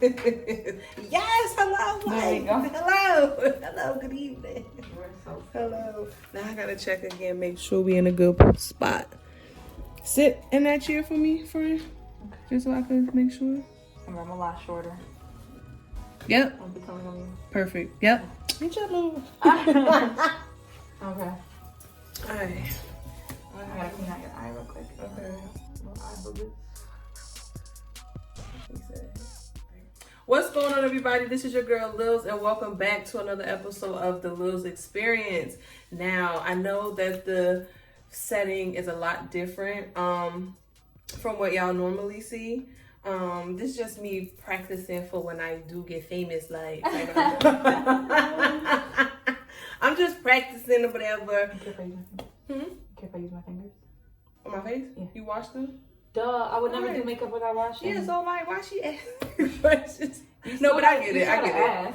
Yes, hello, Mike. Hello, good evening. Hello. Now I gotta check again, make sure we in a good spot. Sit in that chair for me, friend. Okay. Just so I can make sure. I'm a lot shorter. Yep. I'll be coming on you. Perfect. Yep. Get your little. Okay. Alright. I gotta clean out your eye real quick. Okay. Little eye boogers. What's going on, everybody? This is your girl Lils, and welcome back to another episode of the Lils Experience. Now, I know that the setting is a lot different from what y'all normally see. This is just me practicing for when I do get famous. Like I'm just practicing or whatever. Care if I use my fingers? On my face? Yeah. You wash them? Duh, I would never do makeup without washing. Yeah, so like, why she asking questions? No, but I get it.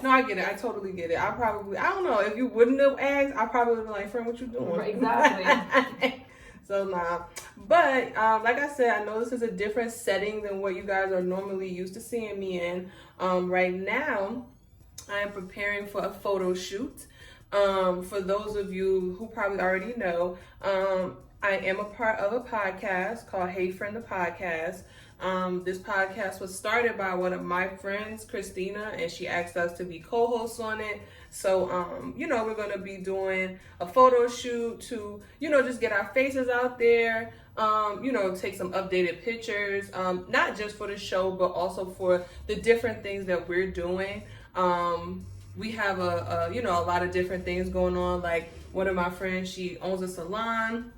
No, I get it. I totally get it. I don't know, if you wouldn't have asked, I probably would have been like, friend, what you doing? Right, exactly. So nah. But like I said, I know this is a different setting than what you guys are normally used to seeing me in. Right now, I am preparing for a photo shoot. For those of you who probably already know, I am a part of a podcast called Hey Friend the Podcast. This podcast was started by one of my friends, Christina, and she asked us to be co-hosts on it. So, we're going to be doing a photo shoot to, just get our faces out there, take some updated pictures, not just for the show, but also for the different things that we're doing. We have a lot of different things going on. Like one of my friends, she owns a salon.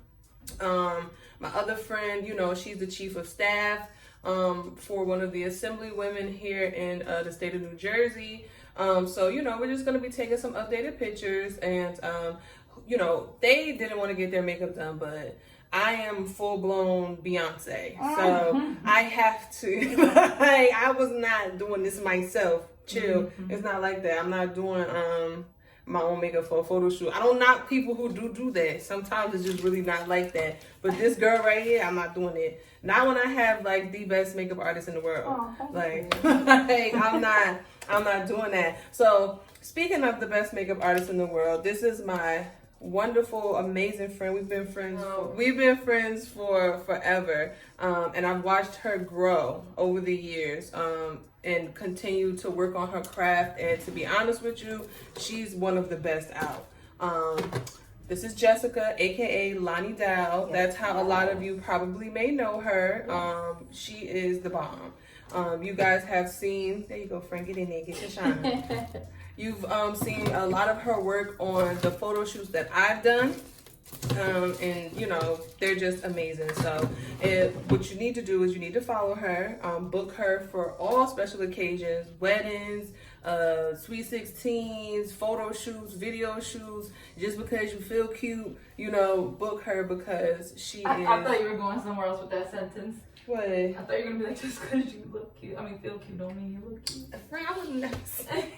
My other friend, she's the chief of staff for one of the assembly women here in the state of New Jersey. So we're just going to be taking some updated pictures, and they didn't want to get their makeup done, but I am full-blown Beyonce, so I have to. Like, I was not doing this myself. Chill. Mm-hmm. It's not like that. I'm not doing my own makeup for a photo shoot. I don't knock people who do that. Sometimes it's just really not like that. But this girl right here, I'm not doing it. Not when I have like the best makeup artist in the world. Oh, like I'm not doing that. So speaking of the best makeup artist in the world, this is my wonderful, amazing friend. We've been friends for forever. And I've watched her grow over the years. And continue to work on her craft. And to be honest with you, she's one of the best out. This is Jessica, aka Lanii Doa. That's how a lot of you probably may know her. She is the bomb. You guys have seen, there you go, Frank, get in there, get your shine. You've seen a lot of her work on the photo shoots that I've done. And they're just amazing. So what you need to do is you need to follow her, book her for all special occasions, weddings, sweet 16s, photo shoots, video shoots. Just because you feel cute, book her because she is. I thought you were going somewhere else with that sentence. What? I thought you were gonna be like, just because you look cute, feel cute don't mean you look cute. Friend, I would never say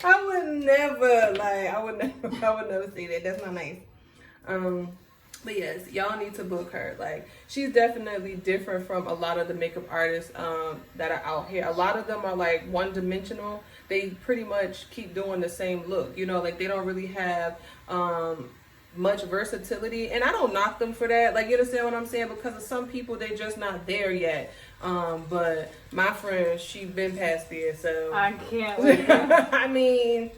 I would never say that. That's not nice. But yes, y'all need to book her. Like, she's definitely different from a lot of the makeup artists that are out here. A lot of them are like one-dimensional. They pretty much keep doing the same look. Like they don't really have much versatility, and I don't knock them for that. Like, you understand what I'm saying? Because of some people, they're just not there yet. But my friend, she been past there, so I can't wait. I mean,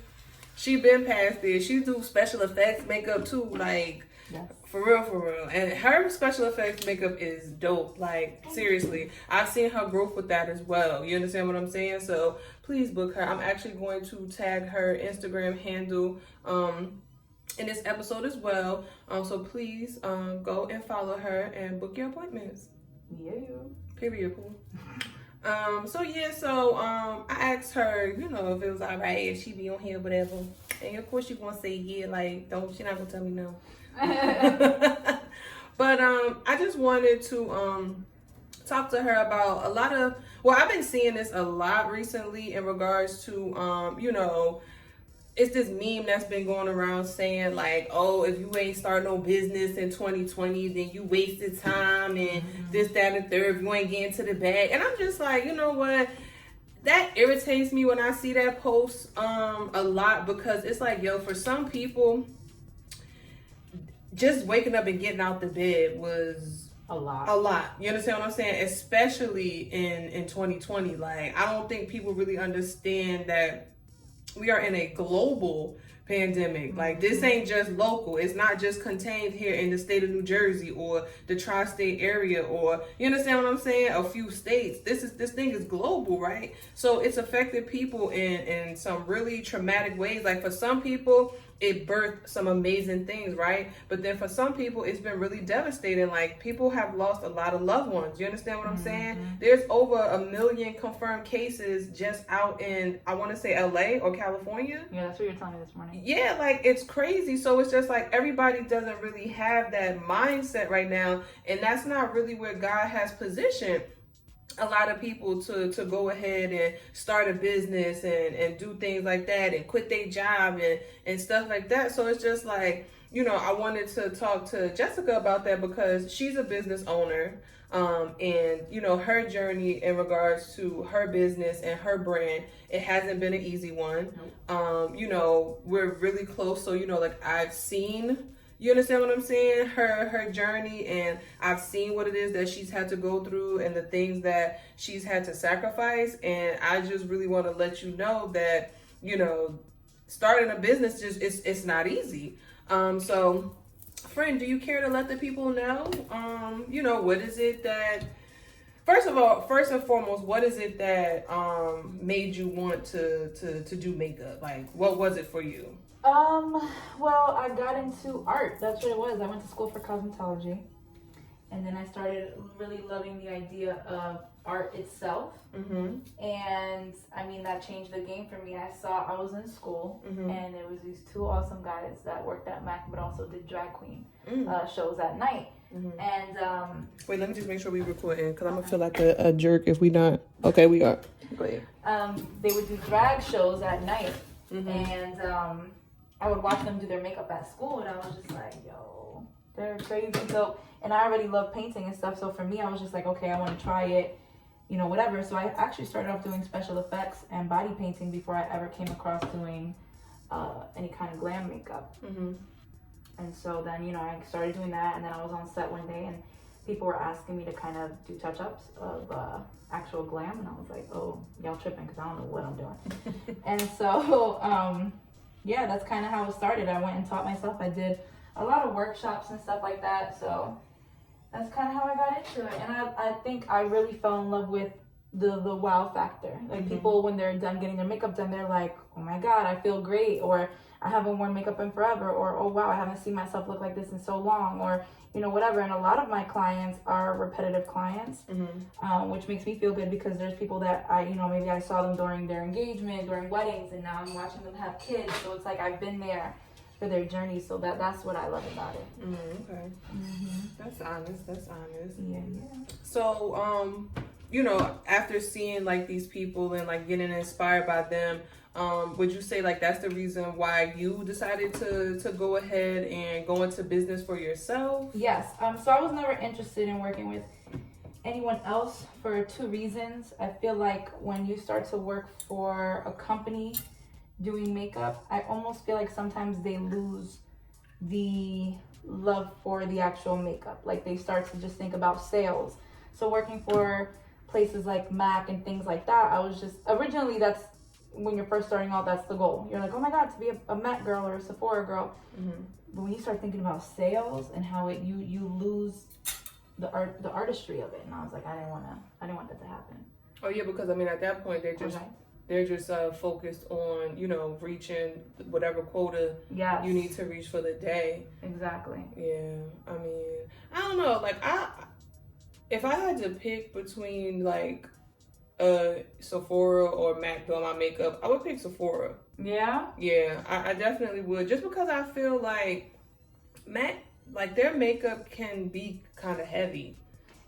she been past there. She do special effects makeup too, like yes. For real. And her special effects makeup is dope. Like, seriously, I've seen her growth with that as well. You understand what I'm saying? So please book her. I'm actually going to tag her Instagram handle in this episode as well. So please go and follow her and book your appointments. Yeah. Period, poo. So I asked her, if it was alright if she be on here, whatever. And of course she gonna say yeah, like she not gonna tell me no. But I just wanted to talk to her about a lot of, I've been seeing this a lot recently in regards to it's this meme that's been going around saying like, oh, if you ain't start no business in 2020, then you wasted time and this, that, and the third. If you ain't getting to the bag, and I'm just like, you know what? That irritates me when I see that post a lot, because it's like, yo, for some people, just waking up and getting out the bed was a lot. A lot. You understand what I'm saying? Especially in 2020. Like, I don't think people really understand that we are in a global pandemic. Like, this ain't just local. It's not just contained here in the state of New Jersey or the tri-state area, or, you understand what I'm saying, a few states. This thing is global, right? So it's affected people in some really traumatic ways. Like, for some people, it birthed some amazing things, right? But then for some people, it's been really devastating. Like, people have lost a lot of loved ones. You understand what I'm saying? There's over 1 million confirmed cases just out in, I want to say LA or California. Yeah, that's what you were telling me this morning. Yeah, like, it's crazy. So it's just like everybody doesn't really have that mindset right now. And that's not really where God has positioned a lot of people to go ahead and start a business and do things like that and quit their job and stuff like that. So it's just like, you know, I wanted to talk to Jessica about that, because she's a business owner. And, you know, her journey in regards to her business and her brand, it hasn't been an easy one. You know, we're really close. So, you know, like, I've seen, you understand what I'm saying, her journey, and I've seen what it is that she's had to go through and the things that she's had to sacrifice. And I just really want to let you know that, you know, starting a business, just it's not easy. So, friend, do you care to let the people know, you know, what is it that, first and foremost, what is it that made you want to do makeup? Like, what was it for you? Well, I got into art. That's what it was. I went to school for cosmetology, and then I started really loving the idea of art itself. And I mean, that changed the game for me. I was in school, and there was these two awesome guys that worked at Mac, but also did drag queen shows at night. And wait, let me just make sure we recording, because I'm gonna feel like a jerk if we not. Okay, we are. Go ahead. They would do drag shows at night, and I would watch them do their makeup at school, and I was just like, yo, they're crazy. So, and I already love painting and stuff, so for me, I was just like, okay, I want to try it, you know, whatever. So I actually started off doing special effects and body painting before I ever came across doing any kind of glam makeup. And so then, you know, I started doing that, and then I was on set one day, and people were asking me to kind of do touch-ups of actual glam, and I was like, oh, y'all tripping, because I don't know what I'm doing. And so, yeah, that's kind of how it started. I went and taught myself. I did a lot of workshops and stuff like that, so that's kind of how I got into it. And I think I really fell in love with the wow factor. Like, people, when they're done getting their makeup done, they're like, oh my God, I feel great, or I haven't worn makeup in forever, or oh wow, I haven't seen myself look like this in so long, or, you know, whatever. And a lot of my clients are repetitive clients, which makes me feel good, because there's people that maybe I saw them during their engagement, during weddings, and now I'm watching them have kids. So it's like I've been there for their journey. So that's what I love about it. Okay. That's honest. Yeah. So, you know, after seeing like these people and like getting inspired by them, would you say like that's the reason why you decided to go ahead and go into business for yourself? Yes. So I was never interested in working with anyone else for two reasons. I feel like when you start to work for a company doing makeup, I almost feel like sometimes they lose the love for the actual makeup. Like, they start to just think about sales. So working for places like Mac and things like that, I was just, originally, that's when you're first starting out, that's the goal. You're like, oh my God, to be a Mac girl or a Sephora girl. But when you start thinking about sales and how you lose the artistry of it, and I was like, I didn't want that to happen. Oh yeah, because I mean, at that point, they're just focused on, you know, reaching whatever quota you need to reach for the day. Exactly. Yeah, I mean, I don't know. Like, if I had to pick between like Sephora or Mac doing my makeup, I would pick Sephora. Yeah? Yeah, I definitely would. Just because I feel like Mac, like, their makeup can be kind of heavy.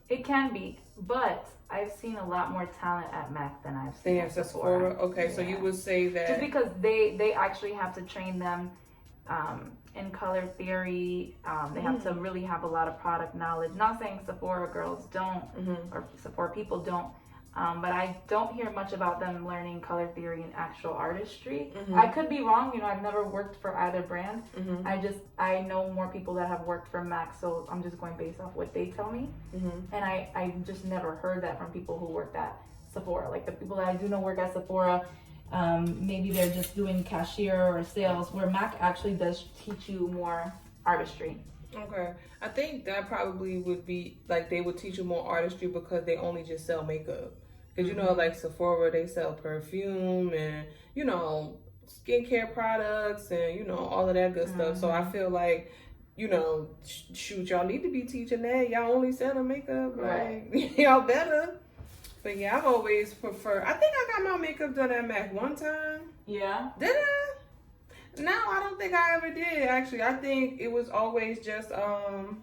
It can be. But I've seen a lot more talent at MAC than I've seen They at have Sephora. Sephora. Okay, so you would say that just because they actually have to train them in color theory. They have to really have a lot of product knowledge. Not saying Sephora girls don't or Sephora people don't. But I don't hear much about them learning color theory and actual artistry. I could be wrong. You know, I've never worked for either brand. I know more people that have worked for MAC, so I'm just going based off what they tell me. And I just never heard that from people who worked at Sephora. Like the people that I do know work at Sephora, maybe they're just doing cashier or sales, where MAC actually does teach you more artistry. Okay, I think that probably would be like they would teach you more artistry because they only just sell makeup. Because you know, like Sephora, they sell perfume and you know skincare products and you know all of that good stuff. So I feel like you know, shoot, y'all need to be teaching that. Y'all only selling makeup, right? Y'all better. But yeah, I've always preferred. I think I got my makeup done at MAC one time. Yeah. Did I? No, I don't think I ever did. Actually, I think it was always just So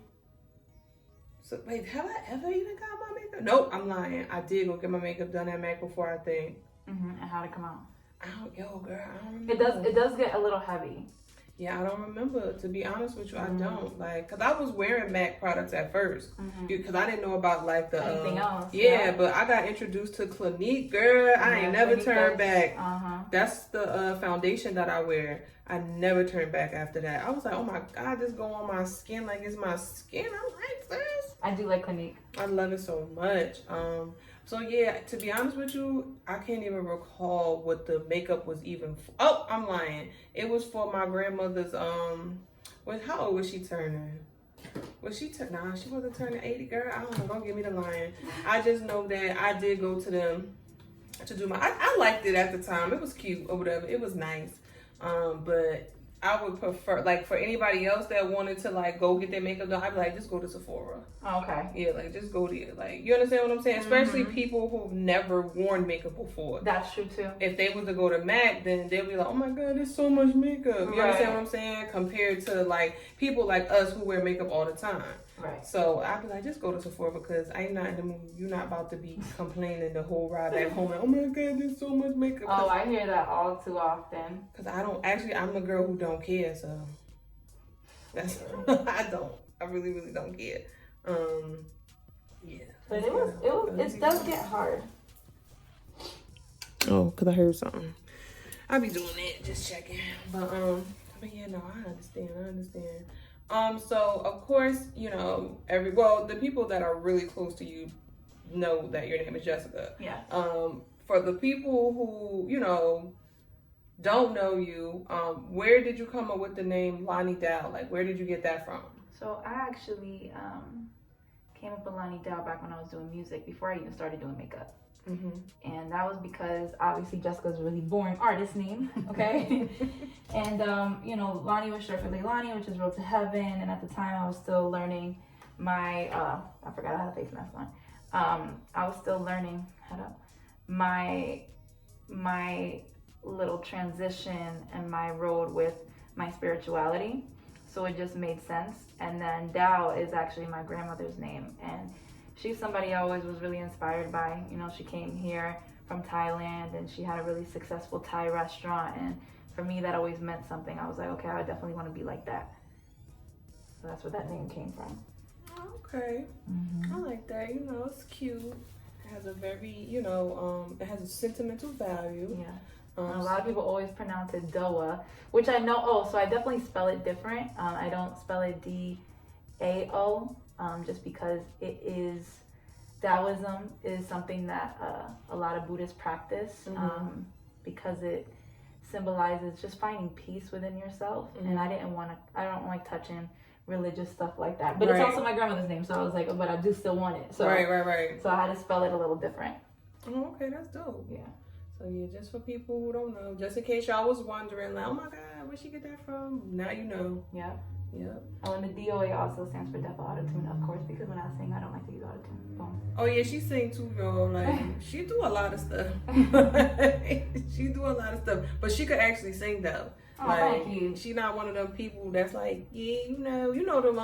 wait, have I ever even got my makeup? Nope, I'm lying. I did go get my makeup done at MAC before, I think. And how'd it come out? Yo, girl, I don't remember. It does get a little heavy. Yeah, I don't remember. To be honest with you, I don't. Like, cause I was wearing MAC products at first, because I didn't know about like the anything else. Yeah, but I got introduced to Clinique, girl. I ain't never turned back. That's the foundation that I wear. I never turned back after that. I was like, oh my god, this go on my skin like it's my skin. I like this. I do like Clinique. I love it so much. So yeah, to be honest with you, I can't even recall what the makeup was even for. Oh, I'm lying. It was for my grandmother's how old was she turning? Was she nah, she wasn't turning 80, girl. I don't know, don't give me the lying. I just know that I did go to them to do my I liked it at the time. It was cute or whatever. It was nice. But I would prefer, like, for anybody else that wanted to, like, go get their makeup done, I'd be like, just go to Sephora. Oh, okay. Yeah, like, just go there. Like, you understand what I'm saying? Especially people who've never worn makeup before. That's true, too. If they was to go to MAC, then they'll be like, oh, my God, there's so much makeup. You understand what I'm saying? Compared to, like, people like us who wear makeup all the time. Right. So I'd be like, just go to Sephora because I'm not in the mood. You're not about to be complaining the whole ride back home. Like, oh my God, there's so much makeup. Oh, I hear that all too often. Because I'm a girl who don't care, so that's, I don't. I really, really don't care. Yeah. But it does get hard. Oh, because I heard something. I be doing it, just checking. But yeah, no, I understand. So of course, you know, the people that are really close to you know that your name is Jessica. Yeah. For the people who, you know, don't know you, where did you come up with the name Lanii Doa? Like, where did you get that from? So I actually came up with Lanii Doa back when I was doing music, before I even started doing makeup. And that was because obviously Jessica's a really boring artist name, okay? And you know, Lanii was short for Leilani, which is Road to Heaven. And at the time, I was still learning my I forgot I had a face mask on. I was still learning my little transition and my road with my spirituality. So it just made sense. And then Doa is actually my grandmother's name, and she's somebody I always was really inspired by. You know, she came here from Thailand and she had a really successful Thai restaurant. And for me, that always meant something. I was like, okay, I definitely want to be like that. So that's where that name came from. Okay. I like that. You know, it's cute. It has a very, you know, it has a sentimental value. Yeah. A lot of people always pronounce it Doa, which I know. So I definitely spell it different. I don't spell it D-A-O. Just because it is, Taoism is something that a lot of Buddhists practice, because it symbolizes just finding peace within yourself. And I don't like touching religious stuff like that. But it's also my grandmother's name, so I was like, but I do still want it. So right. So I had to spell it a little different. Oh, okay, that's dope. Yeah. So yeah, just for people who don't know, just in case y'all was wondering, like, oh my God, where'd she get that from? Now you know. Yeah. Yep. Oh, and the DOA also stands for Deaf Autotune, of course, because when I sing, I don't like to use autotune. Boom. Oh yeah, she sing too, y'all. Like, she do a lot of stuff. She do a lot of stuff, but she could actually sing though. Oh, like, thank you. She not one of them people that's like, yeah, you know them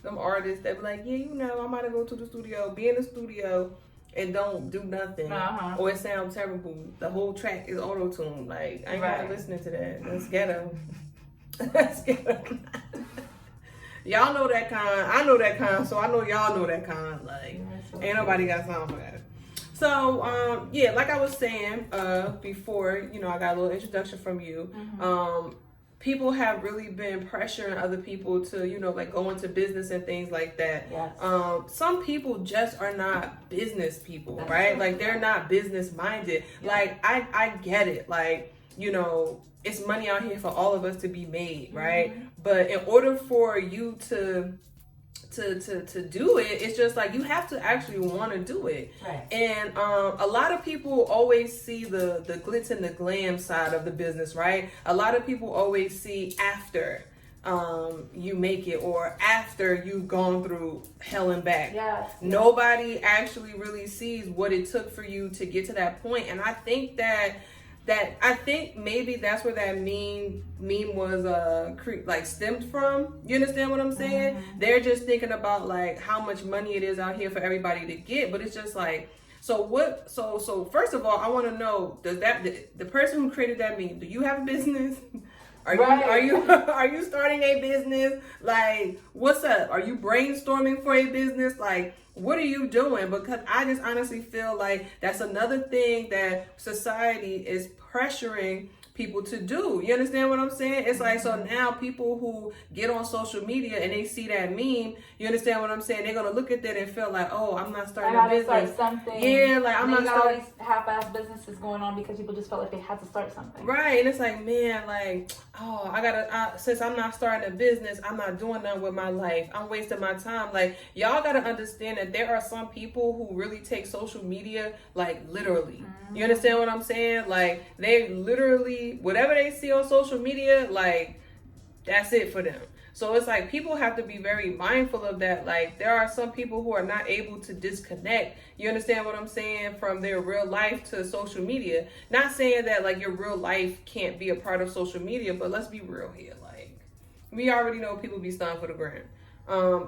them artists that be like, yeah, you know, I'm about to go to the studio, be in the studio, and don't do nothing, or it sounds terrible. The whole track is auto tuned. Like I ain't not listening to that. That's ghetto. That's ghetto. Y'all know that kind. I know that kind, so I know y'all know that kind. Like ain't nobody got time for that. So yeah, like I was saying before, you know, I got a little introduction from you. People have really been pressuring other people to, you know, like go into business and things like that. Yes. Some people just are not business people, right? Like they're not business minded. Yeah. Like I get it. Like, you know, it's money out here for all of us to be made, right? But in order for you to do it, it's just like you have to actually want to do it. Right. And a lot of people always see the glitz and the glam side of the business, right? A lot of people always see after you make it, or after you've gone through hell and back. Yes. Nobody actually really sees what it took for you to get to that point. And I think that I think maybe that's where that meme was like stemmed from. You understand what I'm saying? They're just thinking about like how much money it is out here for everybody to get, but it's just like, so what? So first of all, I want to know, does that the person who created that meme, do you have a business? Are you starting a business? Like, what's up? Are you brainstorming for a business? Like, what are you doing? Because I just honestly feel like that's another thing that society is pressuring people to do. You understand what I'm saying? It's like, so now people who get on social media and they see that meme, you understand what I'm saying? They're gonna look at that and feel like, oh, I'm not starting a business. Start something. Yeah, like I'm not starting. All these half-ass businesses going on because people just felt like they had to start something. Right, and it's like, man, like, oh, since I'm not starting a business, I'm not doing nothing with my life. I'm wasting my time. Like, y'all gotta understand that there are some people who really take social media like literally. You understand what I'm saying? Like, they literally, whatever they see on social media, like, that's it for them. So it's like people have to be very mindful of that. Like, there are some people who are not able to disconnect, you understand what I'm saying, from their real life to social media. Not saying that like your real life can't be a part of social media, but let's be real here. Like, we already know people be stunned for the gram.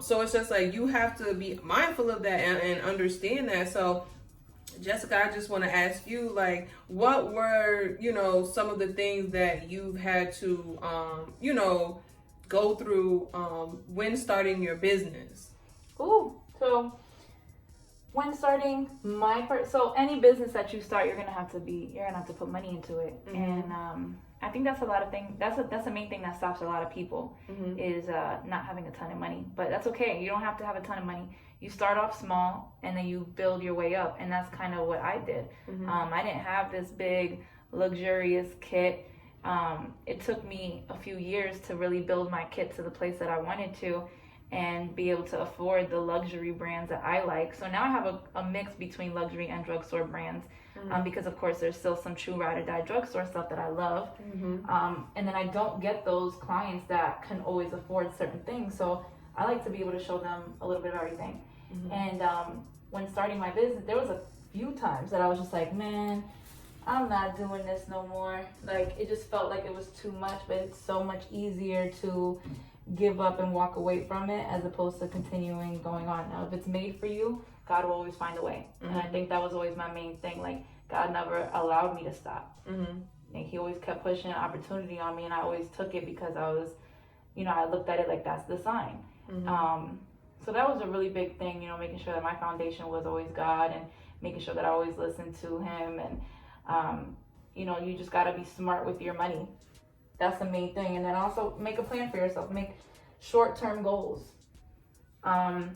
So it's just like you have to be mindful of that and understand that. So Jessica, I just want to ask you, like, what were, you know, some of the things that you've had to, you know, go through when starting your business? So when starting so any business that you start, you're gonna have to put money into it, and I think that's a lot of things. That's the main thing that stops a lot of people is not having a ton of money. But that's okay. You don't have to have a ton of money. You start off small and then you build your way up, and that's kind of what I did. I didn't have this big luxurious kit. It took me a few years to really build my kit to the place that I wanted to and be able to afford the luxury brands that I like. So now I have a mix between luxury and drugstore brands, because of course there's still some true ride or die drugstore stuff that I love. And then I don't get those clients that can always afford certain things. So I like to be able to show them a little bit of everything. And when starting my business, there was a few times that I was just like, man, I'm not doing this no more. Like, it just felt like it was too much, but it's so much easier to give up and walk away from it as opposed to continuing going on. Now, if it's made for you, God will always find a way. And I think that was always my main thing. Like, God never allowed me to stop. Like, he always kept pushing an opportunity on me, and I always took it because I was, you know, I looked at it like that's the sign. So that was a really big thing, you know, making sure that my foundation was always God and making sure that I always listened to him. And, you know, you just got to be smart with your money. That's the main thing. And then also make a plan for yourself. Make short-term goals. I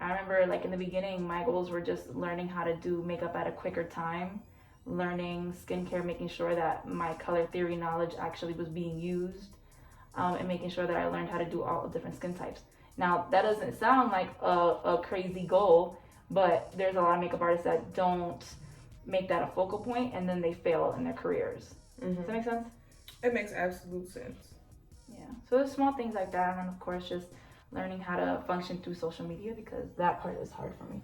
remember, like, in the beginning, my goals were just learning how to do makeup at a quicker time, learning skincare, making sure that my color theory knowledge actually was being used, and making sure that I learned how to do all the different skin types. Now, that doesn't sound like a crazy goal, but there's a lot of makeup artists that don't make that a focal point, and then they fail in their careers. Does that make sense? It makes absolute sense. Yeah. So there's small things like that, and then of course just learning how to function through social media, because that part is hard for me.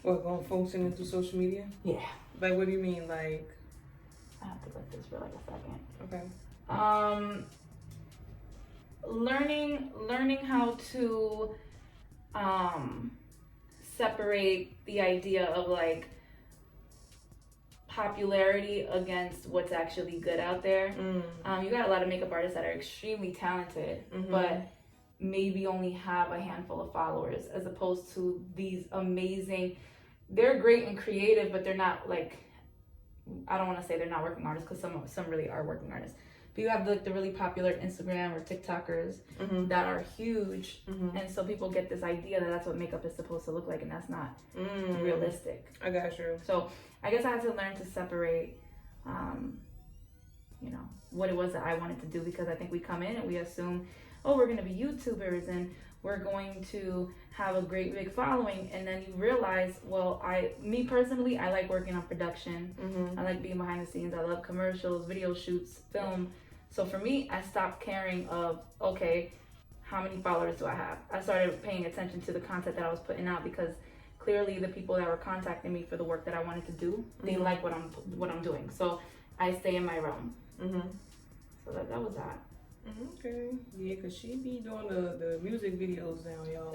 What, going functioning through social media? Yeah. Like, what do you mean? Like, I have to let this for like a second. Okay. Learning how to separate the idea of like popularity against what's actually good out there. You got a lot of makeup artists that are extremely talented, but maybe only have a handful of followers, as opposed to these amazing, they're great and creative, but they're not like, I don't want to say they're not working artists, because some really are working artists. But you have like the really popular Instagram or TikTokers that are huge, and so people get this idea that that's what makeup is supposed to look like, and that's not realistic. I got you. So I guess I had to learn to separate, you know, what it was that I wanted to do, because I think we come in and we assume, oh, we're going to be YouTubers and we're going to have a great big following, and then you realize, well, me personally, I like working on production. I like being behind the scenes. I love commercials, video shoots, film. So for me, I stopped caring of, okay, how many followers do I have? I started paying attention to the content that I was putting out, because clearly the people that were contacting me for the work that I wanted to do, they like what I'm doing. So I stay in my realm. So that was that. Okay. Yeah, because she be doing the music videos now, y'all.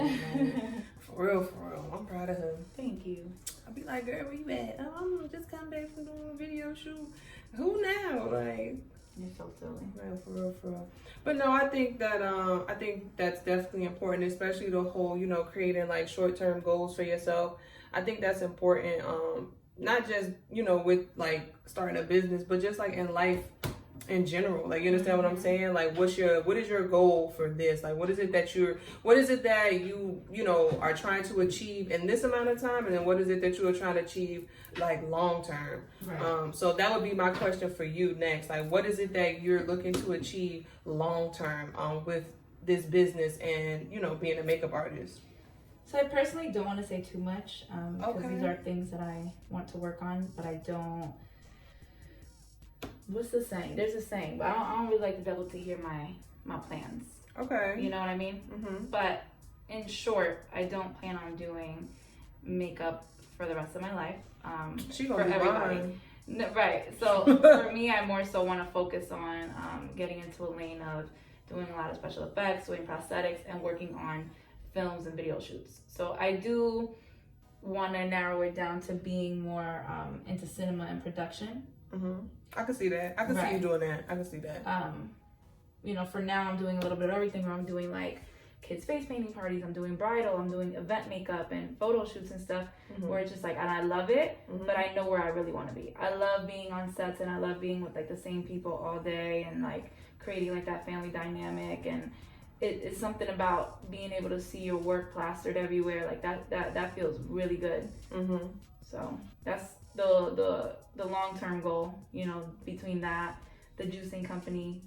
For real. I'm proud of her. Thank you. I'll be like, girl, where you at? Oh, I'm just come back from doing a video shoot. Who now? Like, you're so silly. Man, for real. But no, I think that's definitely important, especially the whole, you know, creating like short-term goals for yourself. I think that's important. Not just, you know, with like starting a business, but just like in life in general. Like, you understand what I'm saying? Like, what is your goal for this? Like, what is it that you know, are trying to achieve in this amount of time, and then what is it that you are trying to achieve like long term? Right. So that would be my question for you next. Like, what is it that you're looking to achieve long term with this business and, you know, being a makeup artist? So I personally don't want to say too much, because these are things that I want to work on, but I don't. What's the saying? There's a saying, but I don't really like the devil to hear my plans. Okay. You know what I mean? But in short, I don't plan on doing makeup for the rest of my life. She gonna for be everybody. No, right. So for me, I more so want to focus on getting into a lane of doing a lot of special effects, doing prosthetics, and working on films and video shoots. So I do want to narrow it down to being more into cinema and production. I can see that. I can see you doing that. I can see that. You know, for now I'm doing a little bit of everything, where I'm doing like kids face painting parties, I'm doing bridal, I'm doing event makeup and photo shoots and stuff, where it's just like, and I love it, but I know where I really want to be. I love being on sets, and I love being with like the same people all day, and like creating like that family dynamic, and it's something about being able to see your work plastered everywhere, like that feels really good. So that's the long-term goal, you know, between that, the juicing company.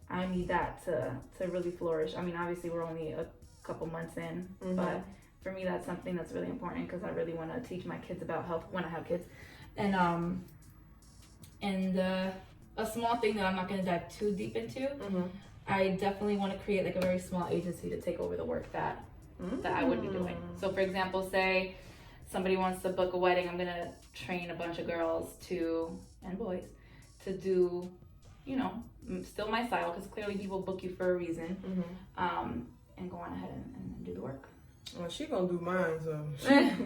I need that to really flourish. I mean, obviously we're only a couple months in, but for me that's something that's really important, because I really want to teach my kids about health when I have kids. And a small thing that I'm not going to dive too deep into, I definitely want to create like a very small agency to take over the work that I would be doing. So for example, say somebody wants to book a wedding, I'm gonna train a bunch of girls and boys to do, you know, still my style, because clearly people book you for a reason, and go on ahead and do the work. Well, she gonna do mine, so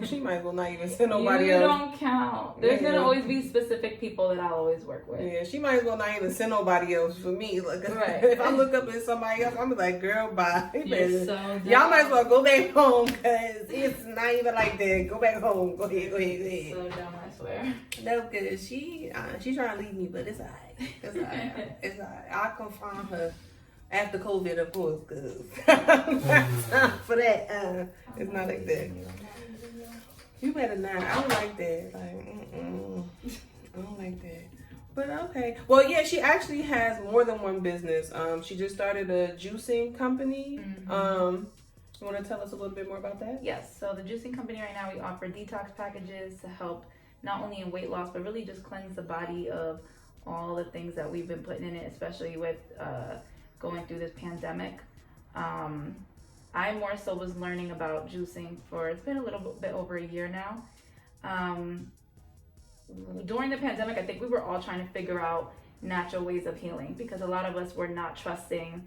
she might as well not even send nobody else. You don't count. There's gonna always be specific people that I'll always work with. Yeah, she might as well not even send nobody else for me. Like, right. If I look up at somebody else, I'm like, girl, bye. Y'all might as well go back home, because it's not even like that. Go back home. Go ahead. So dumb, I swear. No, because she's trying to leave me, but it's alright. It's alright. I'll confront her after COVID, of course, because for that, it's not like that. You better not. I don't like that. Like, I don't like that. But okay. Well, yeah, she actually has more than one business. She just started a juicing company. You want to tell us a little bit more about that? Yes. So the juicing company right now, we offer detox packages to help not only in weight loss, but really just cleanse the body of all the things that we've been putting in it, especially with going through this pandemic. I more so was learning about juicing it's been a little bit over a year now. During the pandemic, I think we were all trying to figure out natural ways of healing, because a lot of us were not trusting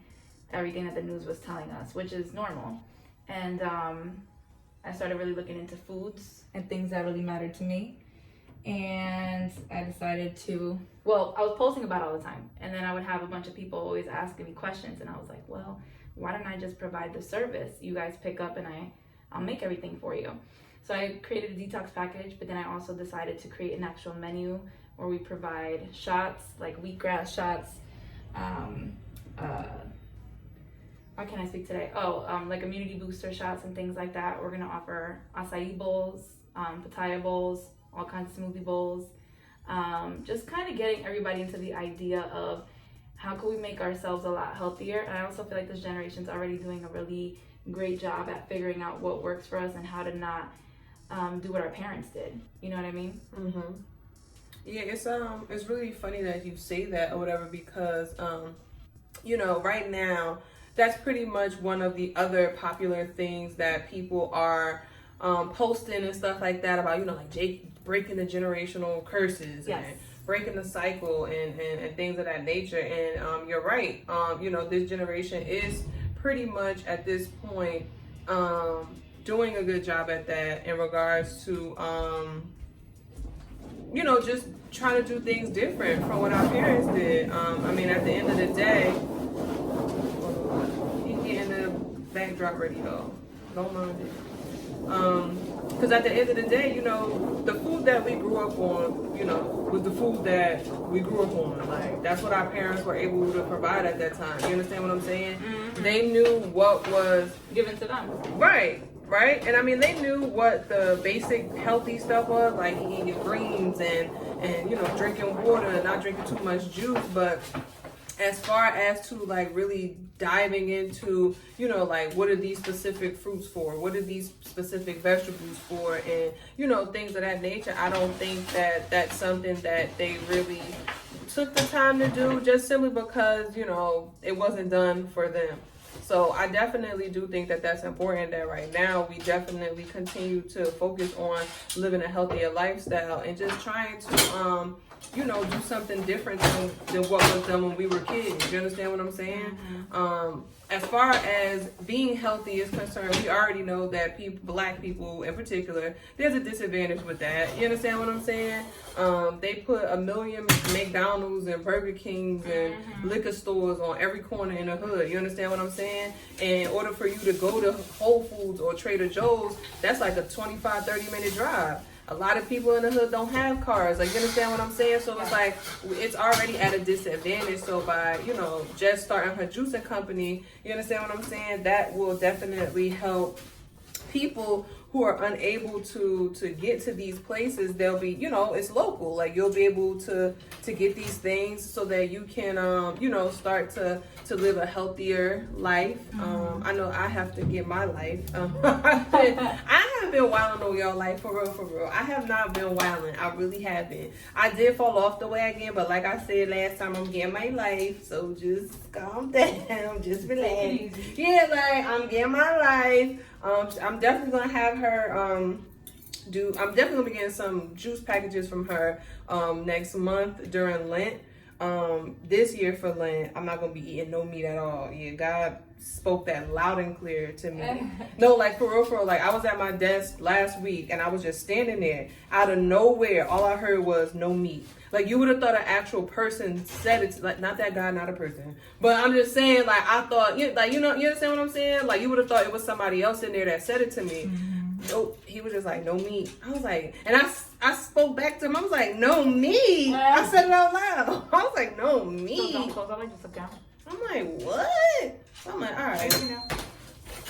everything that the news was telling us, which is normal. And I started really looking into foods and things that really mattered to me. And I decided to, well, I was posting about it all the time. And then I would have a bunch of people always asking me questions. And I was like, well, why don't I just provide the service? You guys pick up and I'll make everything for you. So I created a detox package, but then I also decided to create an actual menu where we provide shots, like wheatgrass shots. What can I speak today? Like immunity booster shots and things like that. We're gonna offer acai bowls, papaya bowls, all kinds of smoothie bowls. Just kind of getting everybody into the idea of how can we make ourselves a lot healthier. And I also feel like this generation's already doing a really great job at figuring out what works for us and how to not do what our parents did. You know what I mean? Mm-hmm. Yeah, it's really funny that you say that or whatever, because you know, right now that's pretty much one of the other popular things that people are posting and stuff like that about, you know, like breaking the generational curses. Yes. And breaking the cycle and things of that nature. And you're right. You know, this generation is pretty much at this point doing a good job at that in regards to you know, just trying to do things different from what our parents did. I mean, at the end of the day, you getting the backdrop ready though. Don't mind it. Because at the end of the day, you know, the food that we grew up on, you know, was the food that we grew up on. Like, that's what our parents were able to provide at that time. You understand what I'm saying? Mm-hmm. They knew what was given to them. Right? And I mean, they knew what the basic healthy stuff was, like eating your greens and you know, drinking water and not drinking too much juice. But as far as to like really diving into, you know, like what are these specific fruits for? What are these specific vegetables for? And, you know, things of that nature. I don't think that that's something that they really took the time to do, just simply because, you know, it wasn't done for them. So I definitely do think that that's important, that right now we definitely continue to focus on living a healthier lifestyle and just trying to, you know, do something different than what was done when we were kids. You understand what I'm saying? Mm-hmm. As far as being healthy is concerned, we already know that black people in particular, there's a disadvantage with that. You understand what I'm saying? They put 1 million McDonald's and Burger Kings and liquor stores on every corner in the hood. You understand what I'm saying? And in order for you to go to Whole Foods or Trader Joe's, that's like a 25, 30-minute drive. A lot of people in the hood don't have cars. Like, you understand what I'm saying? So it's like, it's already at a disadvantage. So by, you know, just starting her juicing company, you understand what I'm saying? That will definitely help people who are unable to get to these places. They'll be, you know, it's local. Like, you'll be able to get these things so that you can, you know, start to live a healthier life. I know I have to get my life. I haven't been wilding on y'all life for real. I have not been wilding. I really haven't. I did fall off the wagon, but like I said last time, I'm getting my life. So just calm down, just relax. Yeah, like I'm getting my life. I'm definitely gonna have her I'm definitely gonna be getting some juice packages from her next month during Lent. This year for Lent, I'm not gonna be eating no meat at all. Yeah, God spoke that loud and clear to me. No, like for real. Like, I was at my desk last week and I was just standing there. Out of nowhere, all I heard was no meat. Like, you would have thought an actual person said it. Like, not that guy, not a person. But I'm just saying, like, I thought, like, you know, you understand what I'm saying? Like, you would have thought it was somebody else in there that said it to me. Nope, he was just like, no meat. I was like, and I spoke back to him. I was like, no meat. I said it out loud. I was like, no meat. I'm like, what? I'm like, all right.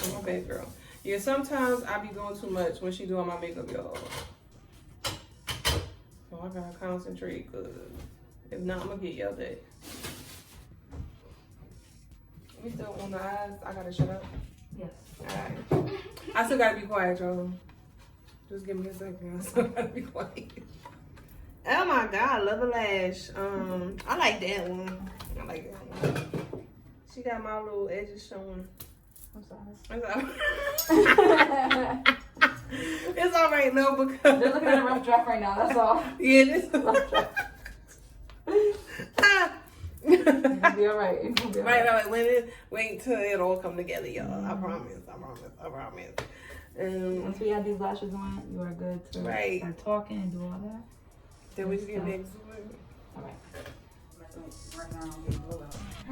I'm a bad girl. Yeah, sometimes I be doing too much when she doing my makeup, y'all. So I gotta concentrate, because if not, I'm gonna get yelled at. We still on the eyes. I gotta shut up. Yes. Alright. I still gotta be quiet, y'all. Just give me a second. I still gotta be quiet. Oh my god, I love the lash. I like that one. I like that one. She got my little edges showing. I'm sorry. It's alright. It's alright, no, because they're looking at a rough draft right now, that's all. Yeah, this is a rough draft. gonna be all right. It's gonna be all right. Right. Wait till it all come together, y'all. I promise. Once we have these lashes on, you are good to start talking and do all that. Then we get next. All right.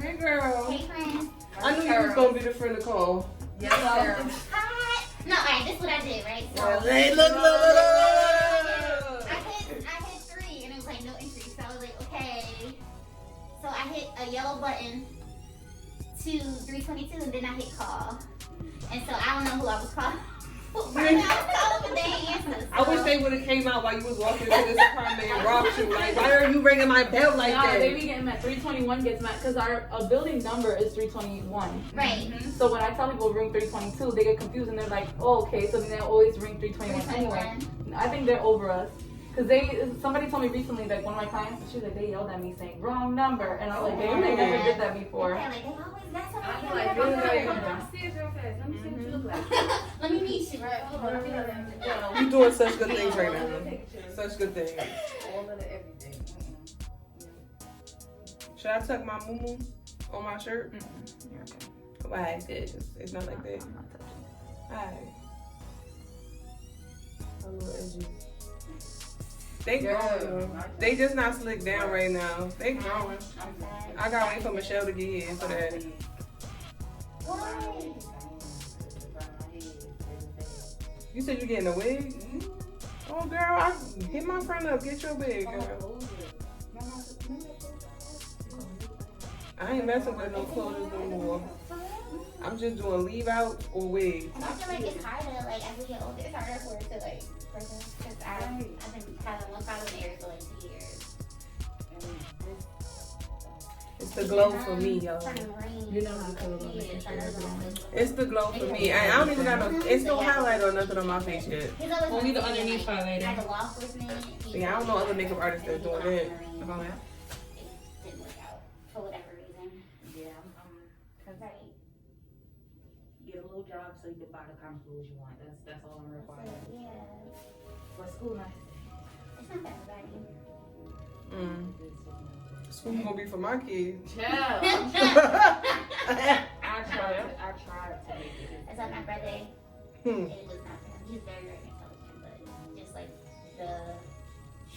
Hey, girl. Hey, friend. I knew you was gonna be the friend to call. Yes, sir. Hi. No, alright, this is what I did, right? So Hey, look. I hit 3 and it was like no entry. So I was like, okay. So I hit a yellow button to 322 and then I hit call. And so I don't know who I was calling. Right now, I was calling, but they ain't answer. I wish they would have came out while you was walking into this apartment and robbed you. Like, why are you ringing my bell like that? They be getting mad. 321 gets mad because our building number is 321. Right. So when I tell people ring 322, they get confused and they're like, oh, okay. So then they always ring 321 anyway. I think they're over us. Because somebody told me recently, like one of my clients, she was like, they yelled at me saying, wrong number. And I was like, they never did that before. Yeah, like, they always got something. Like, Let me meet you, right? Hold on. You doing such good things right now. Such good things. All of the everything. Should I tuck my moo on my shirt? You're okay. Why? It's not like that. I'm not touching. Alright. A little edgy. They growing. They just not slicked down right now. They growing. I gotta wait for Michelle to get here for that. Why? You said you getting a wig? Oh girl, hit my friend up. Get your wig, girl. I ain't messing with no clothes no more. I'm just doing leave out or wigs. And I feel like it's harder, like, as we get older, it's harder for it to, like, because I've been having one problem area for, like, 2 years. It's the glow for me, y'all. You know how to color on It's the glow for me. I don't even got no, it's no highlight or nothing on my face yet. Only the underneath highlighter. Had a law enforcement. Yeah, I don't know other makeup artists that are doing that. It didn't work out for whatever reason. Yeah, Right. get a little job so you can buy the kind of clothes you want. That's all I'm required. Yeah. But school nice. It's not that bad. School gonna be for my kids. Yeah. I tried to make it. It's like my brother. It was not for him. He's very, very intelligent, but just like the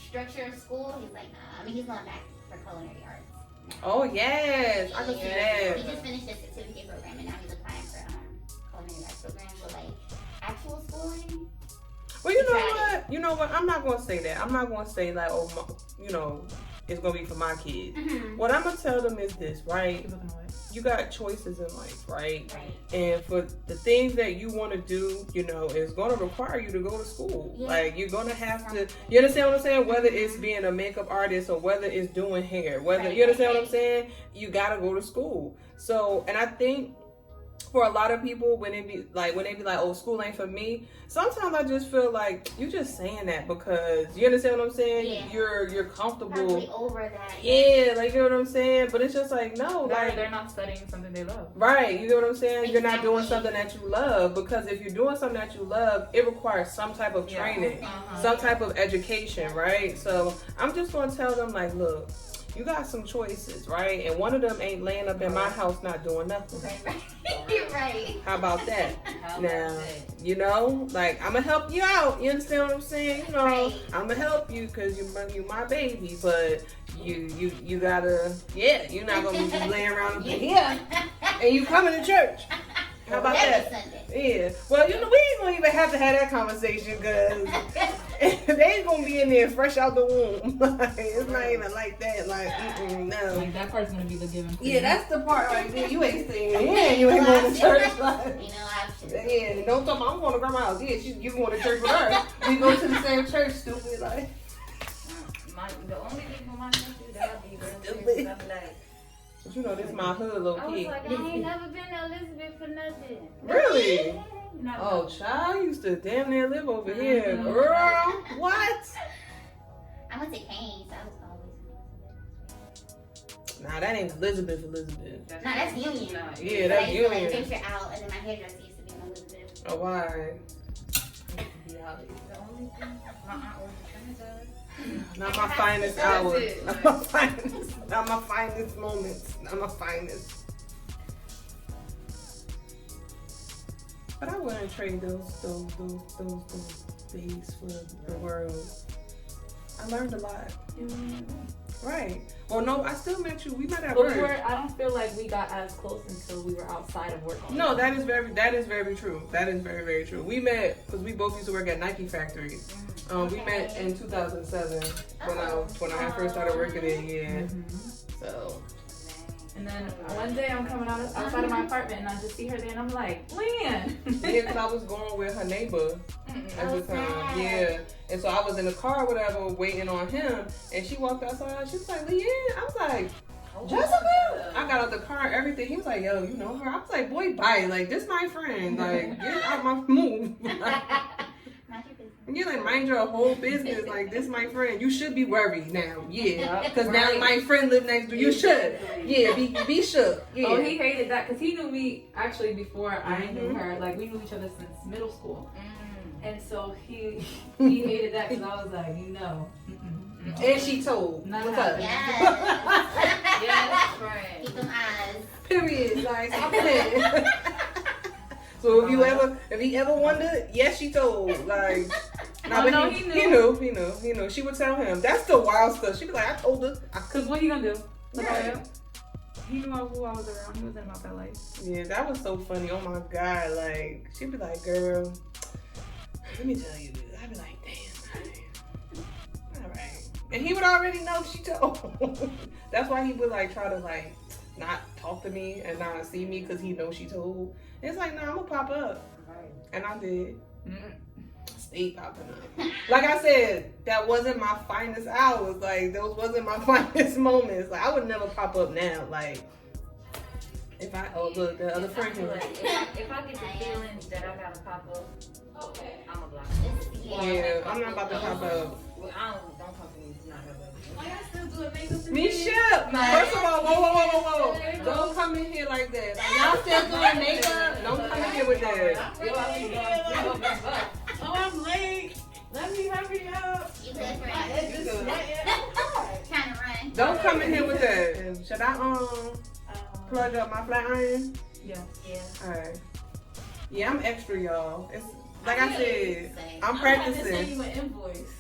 structure of school, he's like, nah. I mean, he's going back for culinary arts now. Oh yes, I can see He that. just finished a certificate program and now he's applying for culinary arts program. But like actual schooling. Well, you know what? I'm not gonna say that. I'm not gonna say like, oh, it's gonna be for my kids. What I'm gonna tell them is this, right? You got choices in life, right? And for the things that you want to do, it's gonna require you to go to school. Yeah. Like you're gonna have to. You understand what I'm saying? Whether it's being a makeup artist or whether it's doing hair, you understand what I'm saying? You gotta go to school. So, and I think for a lot of people, when they be like, oh, school ain't for me. Sometimes I just feel like you just saying that because you understand what I'm saying. Yeah. You're comfortable. Probably over that. Yeah, like you know what I'm saying. But it's just like no, like they're not studying something they love. Right, you know what I'm saying. Exactly. You're not doing something that you love because if you're doing something that you love, it requires some type of training, some type of education, right? So I'm just gonna tell them like, look. You got some choices, right? And one of them ain't laying up in my house not doing nothing. Right. How about that? Now, like, I'm going to help you out. You understand what I'm saying? I'm going to help you because you my baby. But you got to, you're not going to be laying around up in here. And you coming to church. How about that? Sunday. Yeah. Well, we ain't going to even have to have that conversation because they ain't going to be in there fresh out the womb. It's not even like that. Like, no. Like that part's gonna be the given. Yeah, that's the part right there. You ain't staying in. You ain't going to church. Like, don't talk about I'm going to grandma's house. Yeah, you going to church with her. We go to the same church, stupid. Like, The only thing for my nephew that I be Stupid. I'm like, but this is my hood, little I was kid. like, I ain't never been to Elizabeth for nothing. Really? Not Oh, child, I used to damn near live over here. Girl, what? I went to Kane, so I was always. Nah, that ain't Elizabeth. No, that's Union. Yeah, that's I used to like Union. venture out, and then my hairdresser used to be in Elizabeth. Oh, why? The only thing, my aunt was a Trinidad. Not my finest hour. Not my finest. Not my finest moments. Not my finest. But I wouldn't trade those days for the world. I learned a lot. Right. Well, no, I still met you. We met at work. I don't feel like we got as close until we were outside of work. No, that is very true. That is very, very true. We met because we both used to work at Nike Factory. We met in 2007 when I had first started working there. Yeah. So. And then one day I'm coming outside of my apartment and I just see her there and I'm like, Leanne. Yeah, because I was going with her neighbor at the time. Yeah. And so I was in the car or whatever waiting on him and she walked outside. She was like, Leanne. I was like, Jessica? I got out the car and everything. He was like, yo, you know her? I was like, boy, bye. Like, this my friend. Like, get out my move. You're like, mind your whole business. Like, this my friend. You should be worried now. Yeah. Because now my friend live next door. You should. Yeah, be shook. Yeah. Oh, he hated that because he knew me actually before I knew her. Like, we knew each other since middle school. And so he hated that because I was like, you know. And she told. Not What's up? Yes. Yes, right. Keep them eyes. Period. Like, stop playing. So if he ever wondered, yes, she told. Like, nah, but he knew. She would tell him. That's the wild stuff. She'd be like, I told her. Cause what he gonna do? Yeah. He knew who I was around. He was in my bad life. Yeah, that was so funny. Oh my God. Like, she'd be like, girl, let me tell you. I'd be like, damn. All right. And he would already know she told. That's why he would like try to like not talk to me and not see me because he knows she told. It's like, nah, I'm gonna pop up. And I did. Stayed popping up. Like I said, that wasn't my finest hours. Like, those wasn't my finest moments. Like, I would never pop up now. Like, if the other friend here. If I get the feeling that I gotta pop up, I'm a block. Yeah, I'm not about to pop up. Well, don't come to me. Not her baby. I still do it. Michelle, first of all, whoa. Don't come in here like that. Like, y'all still doing makeup? Don't come in here with that. Oh, I'm late. Let me hurry up. You good, friend? Trying to run. Don't come in here with that. Should I plug up my flat iron? Yeah. Alright. Yeah, I'm extra, y'all. It's like I said, I'm practicing. Send you an invoice.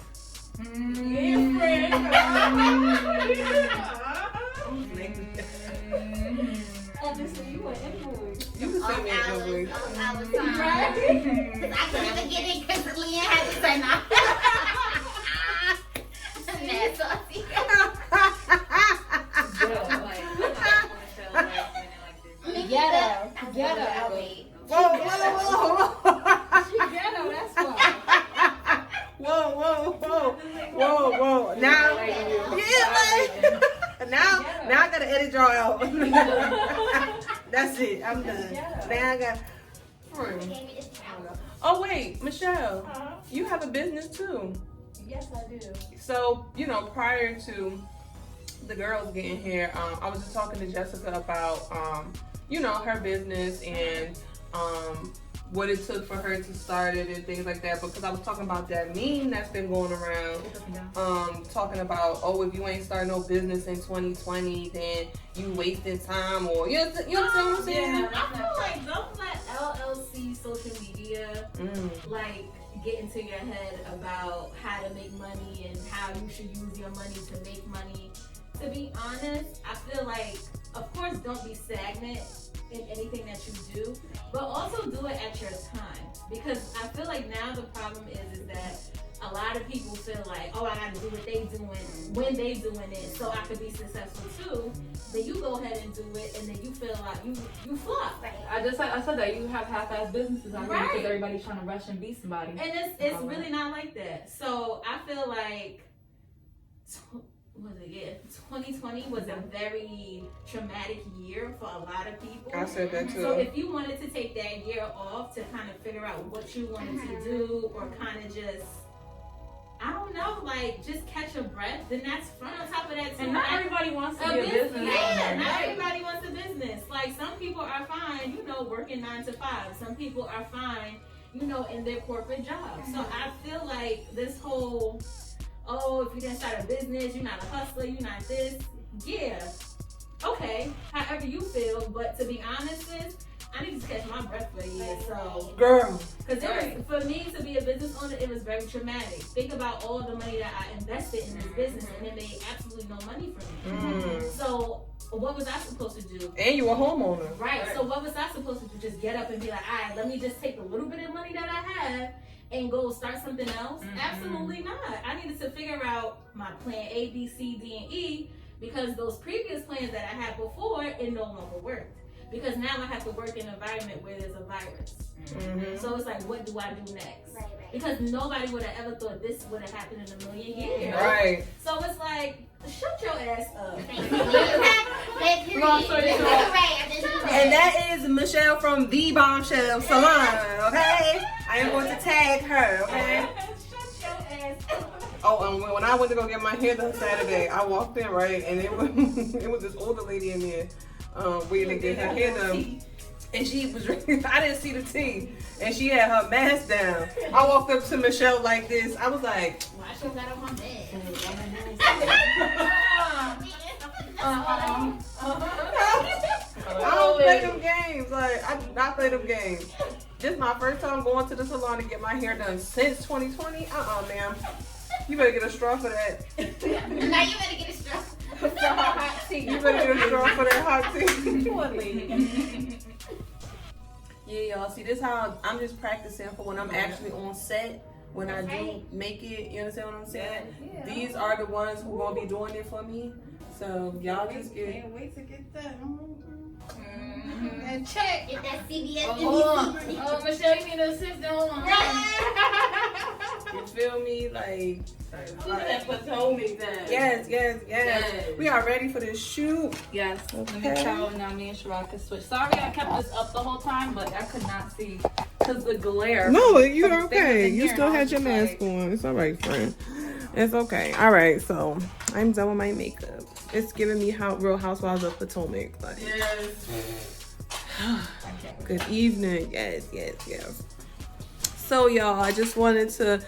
I'll just send you an invoice. You can send me an invoice. Right? Because I couldn't even get it because Leanne had to say no. Mad saucy. Ghetto. Whoa. She ghetto, that's why. Whoa. Now, now I gotta edit y'all out. That's it. I'm done. Now I got. Oh wait, Michelle, you have a business too. Yes, I do. So prior to the girls getting here, I was just talking to Jessica about her business and what it took for her to start it and things like that, because I was talking about that meme that's been going around, talking about, if you ain't starting no business in 2020, then you wasting time, or you understand what I'm saying? Yeah, I feel like don't let LLC social media like get into your head about how to make money and how you should use your money to make money. To be honest, I feel like, of course, don't be stagnant in anything that you do, but also do it at your time. Because I feel like now the problem is that a lot of people feel like, I gotta do what they doing when they doing it, so I could be successful too. Then you go ahead and do it, and then you feel like you flop. I said that you have half-ass businesses out here because everybody's trying to rush and be somebody. And it's really not like that. So I feel like 2020 was a very traumatic year for a lot of people. I said that too. So if you wanted to take that year off to kind of figure out what you wanted to do, or kind of just, I don't know, like just catch a breath, then that's fun. On top of that too, and not everybody wants to be a business. Yeah, not everybody wants a business. Like some people are fine, working 9 to 5. Some people are fine, in their corporate jobs. So I feel like this whole oh, if you didn't start a business, you're not a hustler, you're not this. Yeah, okay, however you feel. But to be honest, sis, I need to catch my breath for a year. So, girl, because for me to be a business owner, it was very traumatic. Think about all the money that I invested in this business, and it made absolutely no money for me. So, what was I supposed to do? And you a homeowner. Right. So what was I supposed to do? Just get up and be like, all right, let me just take a little bit of money that I have and go start something else? Absolutely not. I needed to figure out my plan A, B, C, D, and E, because those previous plans that I had before, it no longer worked. Because now I have to work in an environment where there's a virus. So it's like, what do I do next? Right. Because nobody would have ever thought this would have happened in a million years. Right. So it's like, shut your ass up. Long story short. And that is Michelle from The Bombshell Salon, okay? I am going to tag her, okay? Shut your ass up. Oh, when I went to go get my hair done Saturday, I walked in, right, and it was this older lady in there waiting to get her hair done. And she was drinking, I didn't see the tea, and she had her mask down. I walked up to Michelle like this. I was like, Why should I got on my bed? I don't play them games. Like, I do not play them games. This is my first time going to the salon to get my hair done since 2020. Ma'am. You better get a straw for that. Now you better get a straw. You better get a straw for that hot tea. Poor lady. Yeah, y'all. See, this how I'm just practicing for when I'm actually on set. When I do make it, you understand what I'm saying? Yeah. These are the ones who gonna be doing it for me. So y'all just get. Can't wait to get that. And check. Get that CBS Hold on. NBC money. Oh, Michelle, you need to assist. Hold on. You feel me? Like That Potomac then. yes. We are ready for this shoot. Yes. Let me tell now me and Sherrod can switch. Sorry I kept this up the whole time, but I could not see because the glare. No, you're from the things okay. in You here, still and I had was your just mask on. It's all right, friend. It's okay. All right, so I'm done with my makeup. It's giving me Real Housewives of Potomac. Like, good evening. Yes. So y'all, I just wanted to,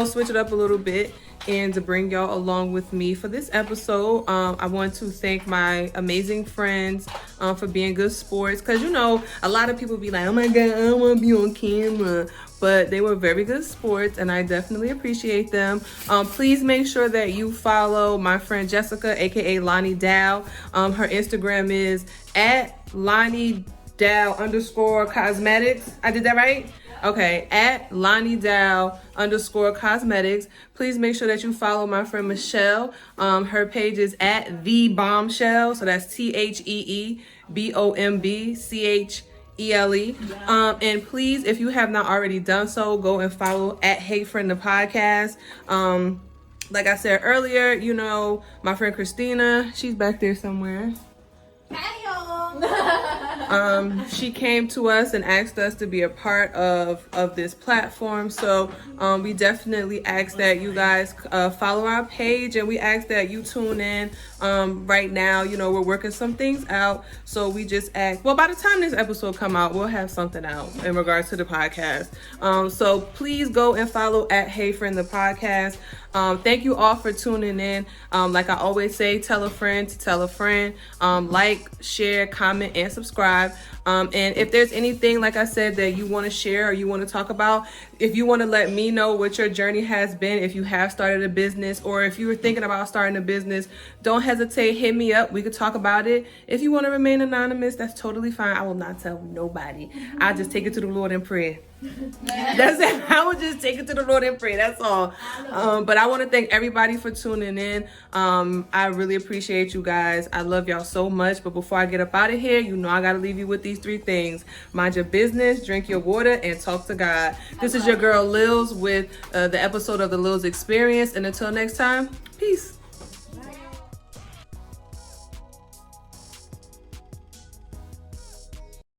switch it up a little bit and to bring y'all along with me for this episode. I want to thank my amazing friends for being good sports, because a lot of people be like, oh my god, I don't want to be on camera, but they were very good sports and I definitely appreciate them. Please make sure that you follow my friend Jessica, aka Lanii Doa. Her Instagram is at Lanii Doa _cosmetics. I did that right? Okay, at Lanii Doa _cosmetics. Please make sure that you follow my friend Michelle. Her page is at The Bombshell. So that's TheBombCHELE. And please, if you have not already done so, go and follow at Hey Friend the Podcast. Like I said earlier, my friend Christina, she's back there somewhere. Hi, y'all. She came to us and asked us to be a part of this platform. So we definitely ask that you guys follow our page, and we ask that you tune in. Right now, we're working some things out. So we just ask, well, by the time this episode come out, we'll have something out in regards to the podcast. So please go and follow at Hey Friend the Podcast. Thank you all for tuning in. Like I always say, tell a friend to tell a friend. Like, share, comment, and subscribe. And if there's anything, like I said, that you want to share or you want to talk about, if you want to let me know what your journey has been, if you have started a business, or if you were thinking about starting a business, don't hesitate, hit me up. We could talk about it. If you want to remain anonymous, that's totally fine. I will not tell nobody. I'll just take it to the Lord in prayer. That's it. I would just take it to the Lord in prayer. That's all. But I want to thank everybody for tuning in. I really appreciate you guys. I love y'all so much. But before I get up out of here, I got to leave you with these 3 things. Mind your business, drink your water, and talk to God. This is your girl Lils with the episode of the Lils Experience. And until next time, peace.